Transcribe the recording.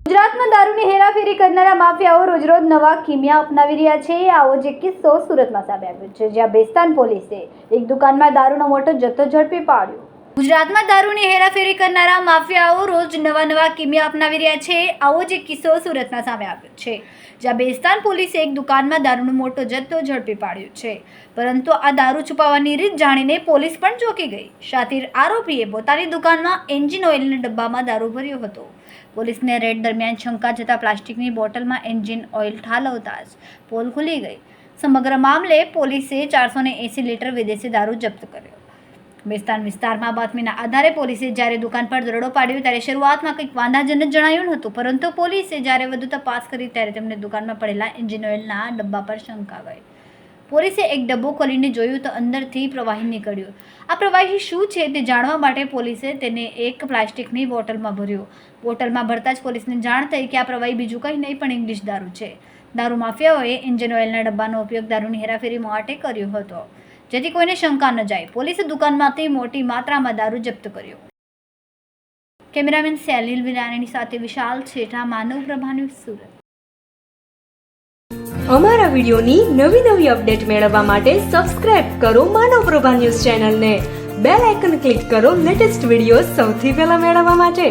ગુજરાતમાં દારૂની હેરાફેરી કરનારા માફિયાઓ રોજરોજ નવા કિમિયા અપનાવી રહ્યા છે। આવો જ એક કિસ્સો સુરતમાં સામે આવ્યો છે, જ્યાં બેસ્તાન પોલીસે એક દુકાનમાં દારૂનો મોટો જથ્થો ઝડપી પાડ્યો। ગુજરાતમાં દારૂની હેરાફેરી કરનારા માફિયાઓ રોજ નવા કિમિયા અપનાવી રહ્યા છે। આવો જ એક કિસ્સો સુરતમાં સામે આવ્યો છે, જ્યાં બેસ્તાન પોલીસે એક દુકાનમાં દારૂનો મોટો જથ્થો ઝડપી પાડ્યો છે, પરંતુ આ દારૂ છુપાવવાની રીત જાણીને પોલીસ પણ ચોંકી ગઈ। શાતિર આરોપીએ પોતાની દુકાનમાં એન્જિન ઓઇલના ડબ્બામાં દારૂ ભર્યો હતો। પોલીસને રેડ દરમિયાન શંકા જતા પ્લાસ્ટિકની બોટલમાં એન્જિન ઓઇલ ઠાલવતા જ પોલ ખુલી ગઈ। સમગ્ર મામલે પોલીસે 480 લીટર વિદેશી દારૂ જપ્ત કર્યો। બેસ્તાન વિસ્તારમાં બાતમીના આધારે પોલીસે જ્યારે દુકાન પર દરોડો પાડ્યો ત્યારે શરૂઆતમાં કંઈક વાંધાજનક જણાયું નહોતું, પરંતુ પોલીસે જ્યારે વધુ તપાસ કરી ત્યારે તેમને દુકાનમાં પડેલા એન્જિન ઓઇલના ડબ્બા પર શંકા ગઈ। પોલીસે એક ડબ્બો ખોલીને જોયું તો અંદરથી પ્રવાહી નીકળ્યું। આ પ્રવાહી શું છે તે જાણવા માટે પોલીસે તેને એક પ્લાસ્ટિકની બોટલમાં ભર્યો। બોટલમાં ભરતા જ પોલીસને જાણ થઈ કે આ પ્રવાહી બીજું કંઈ નહીં પણ ઇંગ્લિશ દારૂ છે। દારૂ માફિયાઓએ એન્જિન ઓઇલના ડબ્બાનો ઉપયોગ દારૂની હેરાફેરી માટે કર્યો હતો, જેથી કોઈને શંકા ન જાય। પોલીસે દુકાનમાંથી મોટી માત્રામાં દારૂ જપ્ત કર્યો। કેમેરામેન સેલિલ વિરાણી સાથે વિશાલ છેઠા, માનવ પ્રભા ન્યૂઝ, સુરત। અમારા વિડિયોની નવી અપડેટ મેળવવા માટે સબસ્ક્રાઇબ કરો માનવ પ્રભા ન્યૂઝ ચેનલને। બેલ આઇકન ક્લિક કરો લેટેસ્ટ વિડિયો સૌથી પહેલા મેળવવા માટે।